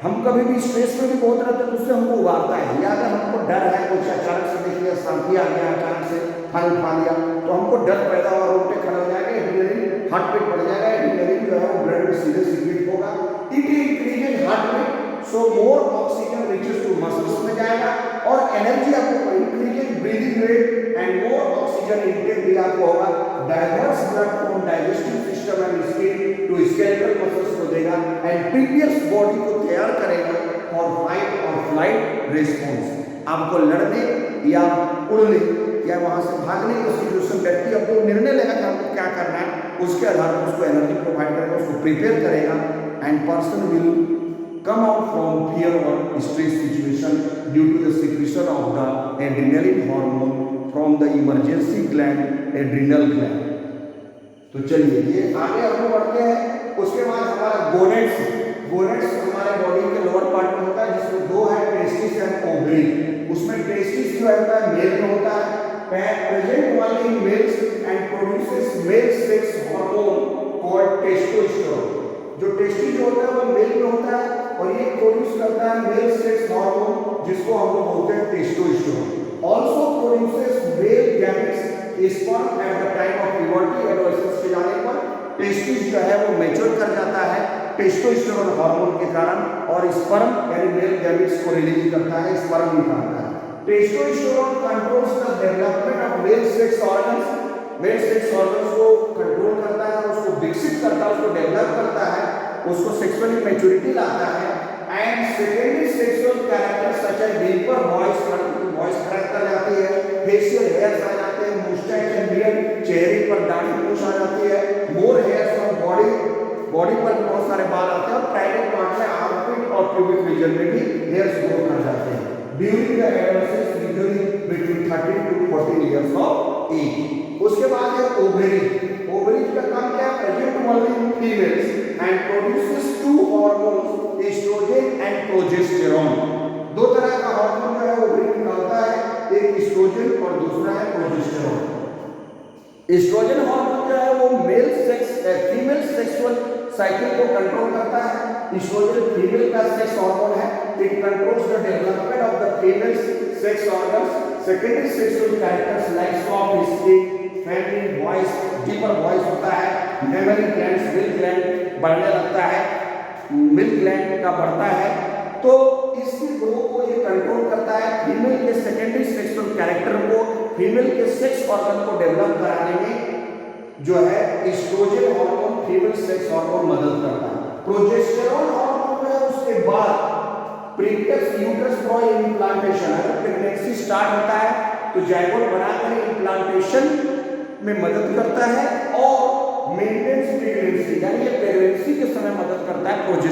हम कभी भी स्ट्रेस में भी बहुत रहते हैं तो उससे हमको उबारता है, या अगर हमको डर है, कुछ अचानक से देख लिया, शांति आ गया, अचानक से फल खा लिया तो हमको डर पैदा हुआ, रोटे खड़े हो जाएंगे, एड्रेनालिन हार्ट रेट बढ़ जाएगा, एड्रेनालिन जो है वो ब्लड में सीधे सीक्रेट होगा। It increases heart rate, so more oxygen reaches to muscles में जाएगा और एनर्जी आपको increases breathing rate and more oxygen intake भी आपको होगा। Diverts blood from digestive system and skin to skeletal muscles को देगा एंड प्रिपेयर्स बॉडी को तैयार करेगा फॉर फाइट और फ्लाइट रिस्पॉन्स। आपको लड़ने या उड़ने या वहां से भागने की सिचुएशन, व्यक्ति अपने निर्णय लेगा कि आपको क्या करना है, उसके आधार पर उसको एनर्जी प्रोवाइड करेगा, उसको प्रिपेयर करेगा and person will come out from fear or stress situation due to the secretion of the adrenaline hormone from the emergency gland, adrenal gland। तो चलिए ये आगे हम बढ़ते हैं। उसके बाद हमारा गोनेड्स हमारे बॉडी के लोअर पार्ट में होता है, जिसमें दो है, टेस्टिस एंड ओवरी। उसमें टेस्टिस जो है मेल में होता है, present only in males and produces male sex hormone called testosterone. जो टेस्टिस जो होता है वो मेल में होता है और ये प्रोड्यूस करता है मेल सेक्स हार्मोन, जिसको हम लोग बोलते हैं testosterone. Also produces male gametes sperm at the time of puberty, adolescence के जाने पर टेस्टिस जो है वो मैच्योर कर जाता है टेस्टोस्टेरोन हार्मोन के कारण, और स्पर्म यानी मेल गैमेट्स को रिलीज करता है, स्पर्म निकालता है। Testosterone controls the development of male sex organs, male sex organs को कंट्रोल करता है, उसको विकसित करता है, उसको डेवलप करता है, उसको सेक्सुअली मैच्योरिटी लाता है। And secondary sexual character such as deeper voice character आती है, फेशियल हेयर्स आ जाते हैं, मुस्टैच एंड बियर्ड, चेहरे पर दाढ़ी मूंछ आ जाती है, मोर हेयर्स ऑन बॉडी पर बहुत सारे बाल आते हैं, और प्राइवेट पार्ट में आर्मपिट और प्यूबिक रीजन में भी हेयर्स ग्रो कर जाते हैं। During the adolescence usually between 13 to 14 years of age. उसके बाद है ओवरी का काम क्या है? Present only in females and produces two hormones, oestrogen and progesterone. दो तरह का हार्मोन जो है ओवरी निकालता है, एक एस्ट्रोजन और दूसरा है प्रोजेस्टेरोन। एस्ट्रोजन हार्मोन जो है वो फीमेल सेक्सुअल साइकिल को कंट्रोल करता है। एस्ट्रोजन फीमेल का सेक्स हार्मोन है, it controls the development of the female sex organs, secondary sexual characters like soft skin, feminine voice, deeper voice होता है, मेमरी ग्लैंड्स, मिल्क ग्लैंड बढ़ने लगता है, मिल्क ग्लैंड का बढ़ता है, तो इसके ग्रो को ये कंट्रोल करता है। फीमेल के सेकेंडरी सेक्सुअल कैरेक्टर को, फीमेल के सेक्स ऑर्गन को डेवलप कराने में जो है oestrogen hormone, female sex hormone मदद करता है। प्रोजेस्टेरोन हार्मोन है उसके बाद प्रीकस यूट्रस फॉर इम्प्लांटेशन, अगर प्रेगनेंसी स्टार्ट होता है तो जाइगोट बनाकर इम्प्लांटेशन में मदद करता है, और मेंटेनेंस प्रेगनेंसी यानी ये प्रेगनेंसी के समय मदद करता है progesterone.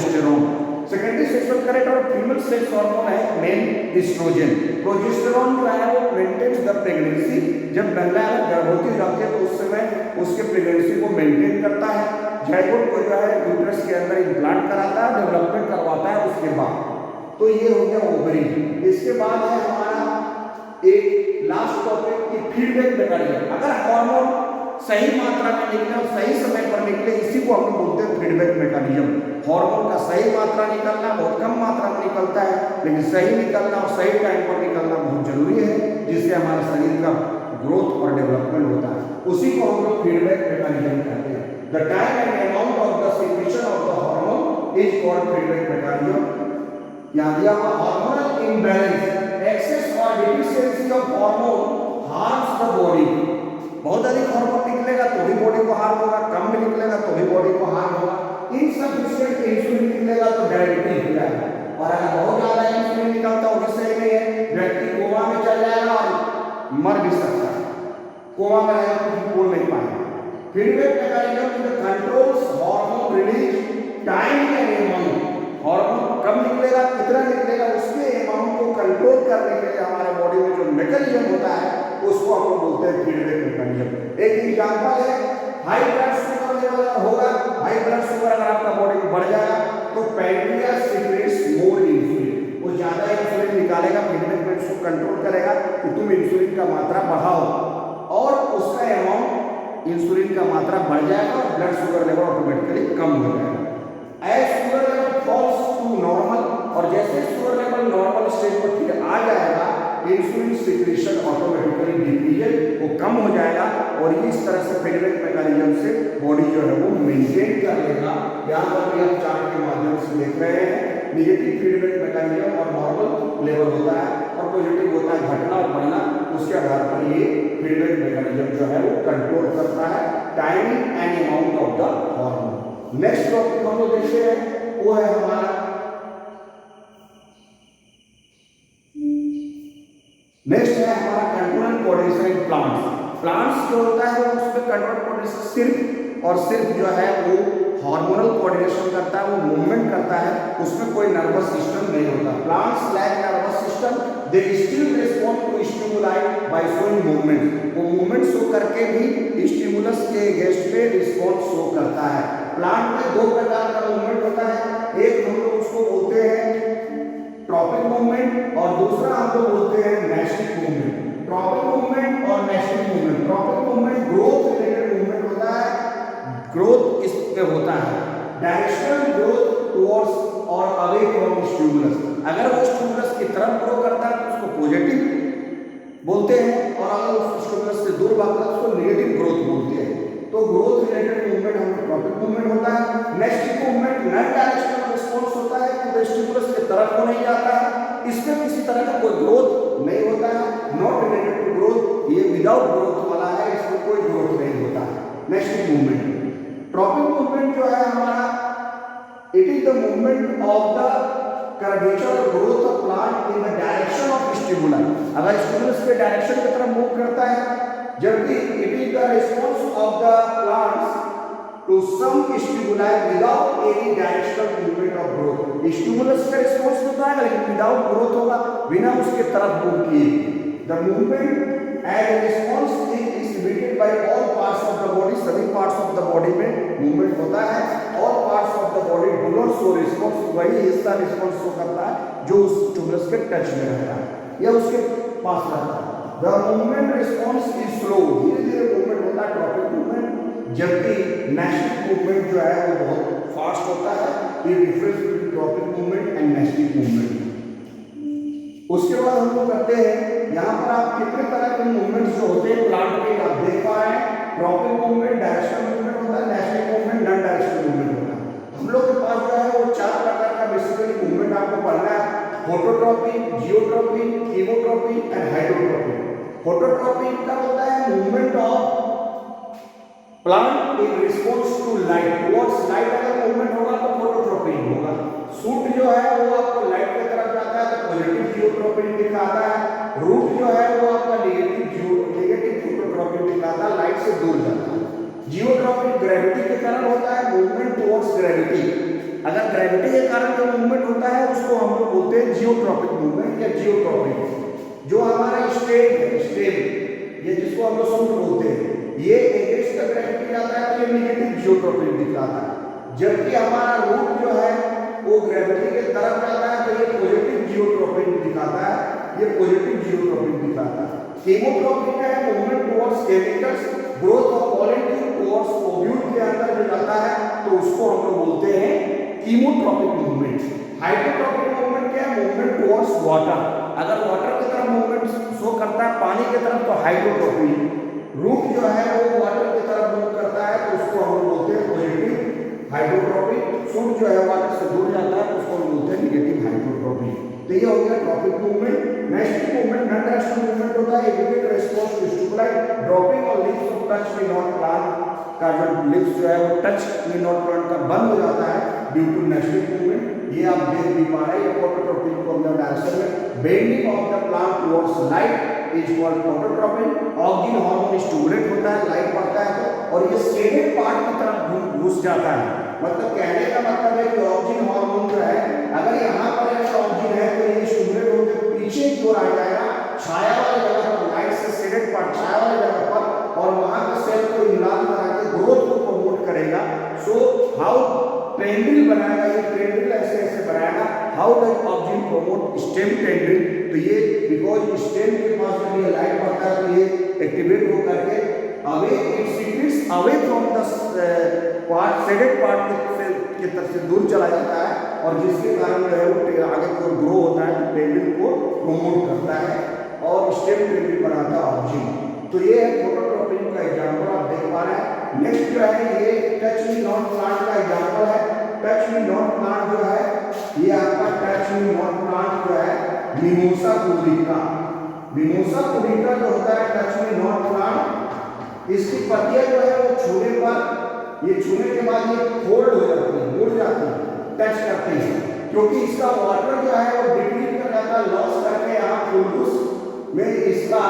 Secondary sexual character of female sex hormone है मेन एस्ट्रोजन। प्रोजेस्टेरॉन जो है वो मेंटेन्स द प्रेगनेंसी, जब महिला गर्भवती हो जाती है तो उस समय उसके प्रेगनेंसी को मेंटेन करता है। जाइगोट को जो है यूट्रस के अंदर इम्प्लांट कराता है, डेवलपमेंट करवाता है उसके बाद। तो ये हो गया ओवरी। इसके बाद है हमारा एक लास्ट टॉपिक की फीडबैक मैकेनिज्म। अगर हार्मोन सही मात्रा में निकले और सही समय पर निकले, इसी को हम लोग बोलते हैं फीडबैक मैकेनिज्म। हार्मोन का सही मात्रा निकलना, बहुत कम मात्रा में निकलता है, लेकिन सही निकलना और सही टाइम पर निकलना बहुत जरूरी है, जिससे हमारे शरीर का ग्रोथ और डेवलपमेंट होता है। उसी को हम लोग फीडबैक मैकेनिज्म कहते हैं। The time and amount of the secretion of the hormone is called feedback mechanism. यहाँ दिया हुआ हार्मोनल इम्बैलेंस, एक्सेस और deficiency of hormone harms the body. बहुत अधिक हार्मोन निकलेगा तो भी बॉडी को हार्म होगा, कम में निकलेगा तो भी बॉडी को हार्म होगा। इनसफिशिएंट इंसुलिन निकलेगा तो डायबिटीज हो जाएगा, और अगर बहुत ज्यादा इंसुलिन निकलता वो भी सही नहीं है, व्यक्ति कोमा में चल जाएगा और मर भी सकता है। कोमा में रहेगा तो कुछ बोल नहीं पाएगा। Feedback mechanism controls hormone release time and amount. Hormone कब निकलेगा, कितना निकलेगा, उसके अमाउंट को कंट्रोल करने के लिए हमारे बॉडी में जो मैकेनिज्म होता है उसको हम लोग बोलते हैं फीडबैक मैकेनिज्म। एक एग्जांपल है, हाई ब्लड शुगर लेवल होगा, हाई ब्लड शुगर अगर आपका बॉडी में बढ़ जाएगा तो पैंक्रियास सीक्रेट्स मोर इंसुलिन, वो ज्यादा इंसुलिन निकालेगा, फीडबैक में उसको कंट्रोल करेगा कि तुम इंसुलिन का मात्रा बढ़ाओ, और उसका अमाउंट इंसुलिन का मात्रा बढ़ जाएगा और ब्लड शुगर लेवल ऑटोमेटिकली कम हो जाएगा। As sugar level falls to normal, और जैसे शुगर लेवल नॉर्मल स्टेज पर फिर आ जाएगा, इंसुलिन सिक्रीशन ऑटोमेटिकली डिक्रीज, वो कम हो जाएगा, और इस तरह से फीडबैक मैकेनिज्म से बॉडी जो है वो मेंटेन कर लेगा। यहाँ पर भी आप चार्ट के माध्यम से देख रहे हैं, निगेटिव फीडबैक मैकेनिज्म और नॉर्मल लेवल होता है, और पॉजिटिव होता है घटना और बढ़ना। उसके आधार पर ये फीडबैक मैकेनिज्म जो है वो कंट्रोल करता है timing and amount of the hormone. Next topic हम लोग देखते हैं, वो है हमारा नेक्स्ट है हमारा control coordination in plants. Plants जो होता है वो उसमें कंट्रोल कोऑर्डिनेशन सिर्फ और सिर्फ जो है वो हार्मोनल कोऑर्डिनेशन करता है, वो मूवमेंट करता है, उसमें कोई नर्वस सिस्टम नहीं होता। Plants lack nervous system, they still respond to stimuli by showing movement. वो मूवमेंट शो करके भी स्टिमुलस के अगेंस्ट पे रिस्पॉन्स शो करता है। प्लांट में दो प्रकार का मूवमेंट होता है, एक हम लोग उसको बोलते हैं ट्रॉपिक मूवमेंट, और दूसरा हम लोग बोलते हैं नेस्टिक मूवमेंट। ट्रॉपिक मूवमेंट और nastic movement, tropic movement growth related movement होता है, ग्रोथ इस पे होता है, डायरेक्शनल ग्रोथ टुवर्ड्स और अवे फ्रॉम स्टिमुलस। अगर वो स्टिमुलस की तरफ ग्रो करता है तो उसको पॉजिटिव बोलते हैं, और अगर उस स्टिमुलस से दूर भागता है तो उसको नेगेटिव ग्रोथ बोलते हैं। तो ग्रोथ रिलेटेड मूवमेंट हमें ट्रॉपिक मूवमेंट होता है। Nastic movement non directional response होता है, कि स्टिमुलस की तरफ को नहीं जाता है, इसमें किसी तरह का कोई ग्रोथ नहीं होता है, नॉट रिलेटेड टू ग्रोथ, ये विदाउट ग्रोथ वाला है, इसमें कोई ग्रोथ नहीं होता है। Nastic movement. ट्रॉपिक मूवमेंट जो है हमारा, it is the movement of the curvature और growth of plant in the direction of stimulus. अगर स्टिमुलस के डायरेक्शन की तरफ मूव करता है, जबकि it is the response of the plants to some stimuli without any directional movement of growth. Stimulus का response होता है लेकिन विदाउट ग्रोथ होगा, बिना उसके तरफ मूव किए। The movement and response is exhibited by all parts of the body, सभी पार्ट्स ऑफ द बॉडी में मूवमेंट होता है। All parts of the body do not show response, वही हिस्सा रिस्पॉन्स शो करता है जो उस स्टिमुलस के टच में रहता है या उसके पास रहता है। The movement response is slow, धीरे धीरे मूवमेंट होता है ट्रॉपिक मूवमेंट, जबकि नेस्टिक मूवमेंट जो है वो बहुत फास्ट होता है। ये difference between tropic movement and nastic movement. उसके बाद हम लोग करते हैं, यहाँ पर आप कितने तरह के मूवमेंट्स जो होते हैं प्लांट के आप देख पा रहे हैं। ट्रॉपिक मूवमेंट डायरेक्शनल मूवमेंट होता है, nastic movement non directional movement होता है। हम लोग के पास जो है वो चार प्रकार का बेसिकली मूवमेंट आपको पढ़ना है, फोटोट्रॉपी, जियोट्रॉपी, कीमोट्रॉपी एंड हाइड्रोट्रॉपी। फोटोट्रॉपी का होता है movement of plant in response to light, towards light अगर मूवमेंट होगा तो फोटोट्रॉपी होगा। शूट जो है वो आपको लाइट की तरफ जाता है तो पॉजिटिव जियोट्रॉपी दिखाता है, रूट जो है वो आपका नेगेटिव फोटोट्रॉपी दिखाता है, लाइट से दूर जाता है। जियोट्रॉपी ग्रेविटी के कारण होता है, मूवमेंट टुवर्ड्स ग्रेविटी। अगर ग्रेविटी के कारण जो मूवमेंट होता है उसको हम लोग बोलते हैं जियोट्रॉपिक मूवमेंट या जियोट्रॉपिक। जो हमारा स्टेम ये जिसको हम लोग सूट बोलते हैं, ये एगेंस्ट द ग्रेविटी जाता है तो ये नेगेटिव जियोट्रॉपिक दिखलाता है। जबकि हमारा रूट जो है वो ग्रेविटी के तरफ जाता है तो ये पॉजिटिव जियोट्रॉपिक दिखाता है, ये पॉजिटिव जियोट्रॉपिक दिखाता है। कीमोट्रॉपिक है movement towards chemicals, growth of molecule towards ovule के अंदर जो जाता है तो उसको हम लोग बोलते हैं कीमोट्रॉपिक मूवमेंट। हाइड्रोट्रॉपिक मूवमेंट क्या है? Movement towards water. अगर वाटर की तरफ मूवमेंट शो करता है पानी की तरफ तो हाइड्रोट्रॉपिक। रूट जो है वो वाटर की तरफ मूव करता है तो उसको हम लोग बोलते हैं पॉजिटिव हाइड्रोट्रॉपिक। सूट जो है वाटर से दूर जाता है तो उसको हम बोलते हैं नेगेटिव हाइड्रोट्रॉपिक। तो ये हो गया tropic movement. Next movement non directional movement होता है, immediate response to stimuli, dropping और leaves of touch me not plant का जो लीव्स जो है वो टच में नॉट प्लांट का बंद हो जाता है ड्यू टू नेचुरल मूवमेंट। ये आप देख भी पा रहे हैं फोटोट्रॉपिक को अंदर डायरेक्शन में bending of the plant towards light is called phototropic. Oxygen hormone stimulate होता है लाइट पड़ता है तो, और ये शेडेड पार्ट की तरफ घुस जाता है। मतलब कहने का मतलब है कि ऑक्सीजन हार्मोन जो है अगर यहाँ पर ऑक्सीजन है तो ये स्टिमुलेट होकर पीछे की ओर आ जाएगा छाया वाली जगह पर, लाइट से शेडेड पार्ट छाया वाली जगह पर, और वहां के सेल को इलाज करा के ग्रोथ को प्रमोट करेगा। सो हाउ टेंड्रिल बनाएगा, ये टेंड्रिल ऐसे ऐसे बनाएगा। How does oxygen promote stem tendril? तो ये बिकॉज स्टेम के पास जब ये लाइट पड़ता है तो ये एक्टिवेट हो करके away it secrets away from the part shaded part की तरफ से दूर चला जाता है, और जिसके कारण जो है वो आगे को ग्रो होता है तो टेंड्रिल को प्रमोट करता है और स्टेम टेंड्रिल बनाता है ऑक्सीजन। तो ये है फोटोट्रॉपिक का एग्जांपल आप देख पा रहे हैं। नेक्स्ट जो है ये टच मी नॉट प्लांट का एग्जांपल है। टच मी नॉट प्लांट जो है ये आपका टच मी नॉट प्लांट जो है मिमोसा पुडिका। मिमोसा पुडिका जो होता है टच मी नॉट प्लांट, इसकी पत्तियां जो है वो छूने पर, ये छूने के बाद ये फोल्ड हो जाती है, मुड़ जाती है टच करते हैं, क्योंकि इसका वाटर जो है वो डिक्रीज कर जाता है, लॉस करके यहाँ फुलबुस में इसका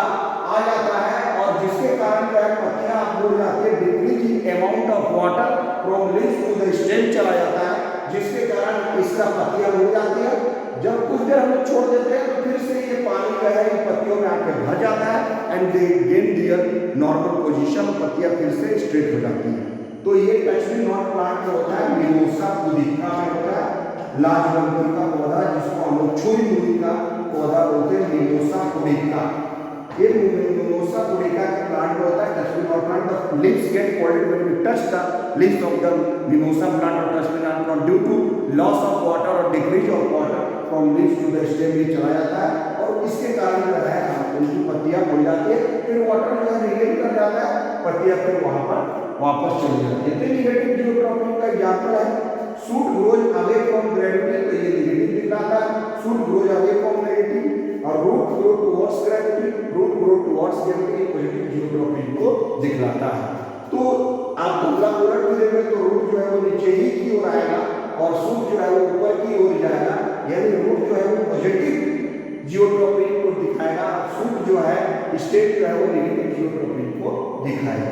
आ जाता है, और जिसके कारण जो है पत्तियां मुड़ जाती है। Decrease amount of water from leaves to the stem चला जाता है, जिसके कारण इसका पत्तियां मुड़ जाती है। जब कुछ देर हम लोग छोड़ देते हैं तो फिर से ये पानी जो है इन पत्तियों में आके भर जाता है and they gain there normal position, पत्तियां फिर से स्ट्रेट हो जाती हैं। तो ये टच मी नॉट प्लांट जो होता है मिमोसा पुडिका में होता है, लाजवंती का पौधा जिसको हम लोग छुई मुड़ी का पौधा बोलते हैं, मिमोसा पुडिका। ये मिमोसा पुडिका का प्लांट होता है touch me not plant. The leaves get folded when we touch the leaves of the mimosa plant और touch me not plant due to loss of water और decrease of water from leaves to the stem में चला जाता है, और इसके कारण जो है उनकी पत्तियां मुड़ जाती है, फिर वाटर जो है रिलीज कर जाता है, पत्तियां फिर वहां पर वापस चली जाती है। नेगेटिव जियोट्रॉपिक का एग्जांपल है shoot grows away from gravity, तो ये नेगेटिव दिखलाता है, shoot grows away from gravity, और root grow towards gravity, root grow towards gravity positive geotropic को दिखलाता है। तो आप दूसरा उलट भी देखें तो रूट जो है वो नीचे ही की ओर आएगा और सूट जो है वो ऊपर की ओर जाएगा, यानी रूट जो है वो पॉजिटिव जियोट्रॉपिक को दिखाएगा, सूट जो है स्टेट जो है वो नेगेटिव जियोट्रॉपिक को दिखाएगा।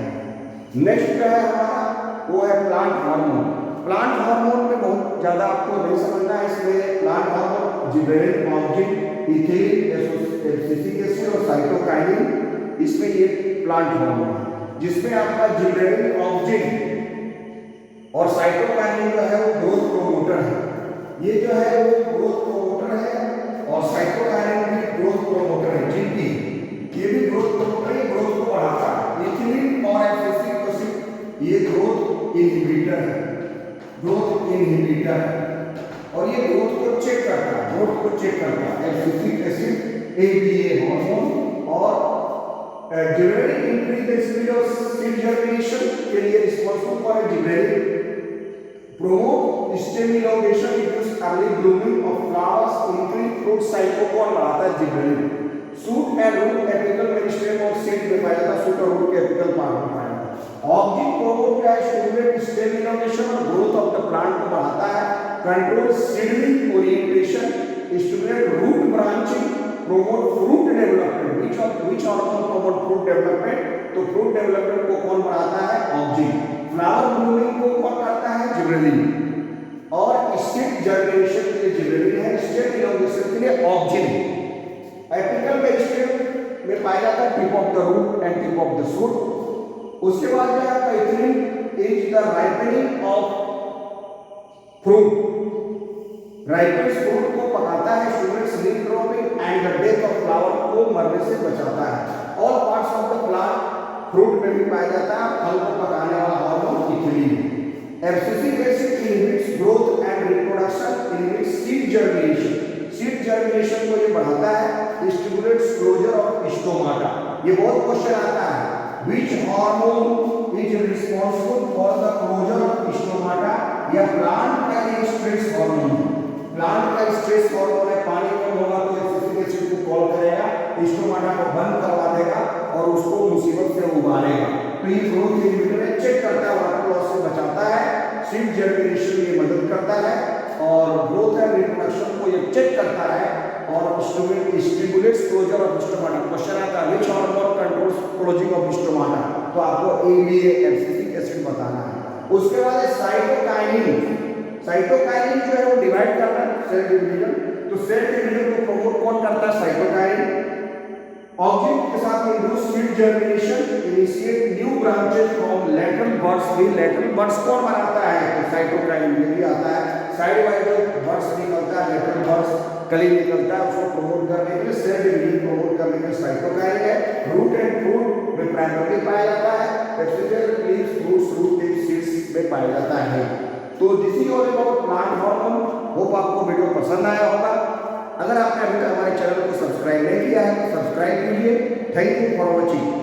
नेक्स्ट जो है हमारा वो है प्लांट हार्मोन। प्लांट हार्मोन में बहुत ज्यादा आपको नहीं समझना है, इसलिए plant hormone gibberellic, auxin, ethylene, abscisic acid और साइटोकाइनिन, इसमें ये प्लांट हार्मोन है, जिसमें आपका जिबरेलिक, ऑक्सिन और साइटोकाइनिन जो है वो ग्रोथ प्रोमोटर है। ये जो है वो ग्रोथ प्रोमोटर है और साइटोकाइनिन भी ग्रोथ प्रोमोटर है, जिनकी ये भी ग्रोथ प्रोमोटर है, ग्रोथ को बढ़ाता है। इथिलीन और एब्सिसिक एसिड ये ग्रोथ इनहिबिटर है, ग्रोथ इनहिबिटर है, और ये ग्रोथ को चेक करता है, ग्रोथ को चेक करता है। एब्सिसिक एसिड एबीए हार्मोन और gibberellic increase the speed of seed germination के लिए responsible for gibberellic, promote stem elongation, reduce early blooming of flowers, increase fruit cycle को बढ़ाता है gibberellic. Shoot and root apical meristem और seed में पाया जाता है, सूट और रूट के एपिकल पार्ट में पाया जाता है। ऑक्सिन प्रोमोट क्या है? स्टिमुलेट स्टेम elongation और ग्रोथ ऑफ द प्लांट को बढ़ाता है, control seedling orientation, stimulate root branching, promote fruit development, which hormone promote fruit development? तो fruit development को कौन बढ़ाता है? ऑक्सिन। फ्लावर ब्लूमिंग को कौन करता है? जिबरेलिन। और सीड जर्मिनेशन के लिए जिबरेलिन है, स्टेम इनॉर्गेशन के लिए ऑक्जिन। एपिकल मेरिस्टेम में पाया जाता है tip of the root and tip of the shoot. उसके बाद जो है पैथ्रिन is the ripening of fruit, ripens fruit को पकाता है, students leaf dropping and the death of flower को मरने से बचाता है। All parts of the plant fruit में भी पाया जाता है, फल को पकाने वाला hormone ethylene. Abscisic acid inhibits growth and reproduction, inhibits seed germination, seed germination को ये बढ़ाता है, स्टिमुलेट्स क्लोजर ऑफ स्टोमाटा। ये बहुत क्वेश्चन आता है, which hormone is responsible for the closure of stomata? या प्लांट का ये स्ट्रेस हार्मोन है, प्लांट का स्ट्रेस हार्मोन है, पानी कम होगा तो एब्सिसिक एसिड को कॉल करेगा, स्टोमाटा को बंद करवा देगा और उसको मुसीबत से उबारेगा। तो ये ग्रोथ इनहिबिटर चेक करता है, वाटर लॉस से बचाता है, सीड जर्मिनेशन में मदद करता है और ग्रोथ एंड रिप्रोडक्शन को ये चेक करता है और stimulates closure of stomata. Question आता है which hormone controls closing of stomata? तो आपको एबीए एब्सिसिक एसिड बताना है। उसके बाद साइटोकाइनिन, साइटोकाइनिन जो है वो डिवाइड करता है सेल डिवीजन, तो सेल डिवीजन को प्रमोट कौन करता है? साइटोकाइनिन। ऑक्जिन के साथ induce seed germination, initiate new branches from lateral buds. भी लैटरल बड्स कौन बनाता है? तो साइटोकाइनिन भी आता है, साइड वाइज जो बड्स निकलता है, लैटरल बड्स कली निकलता है, उसको प्रमोट करने के लिए, सेल डिवीजन प्रमोट करने के लिए साइटोकाइनिन है। रूट एंड फ्रूट में प्राइमरी पाया जाता है, vegetable leaves, fruits, root tips, seeds में पाया जाता है। तो this is all about plant hormone. Hope आपको वीडियो पसंद आया होगा। अगर आपने अभी तक हमारे चैनल को सब्सक्राइब नहीं किया है तो सब्सक्राइब कीजिए। Thank you for watching.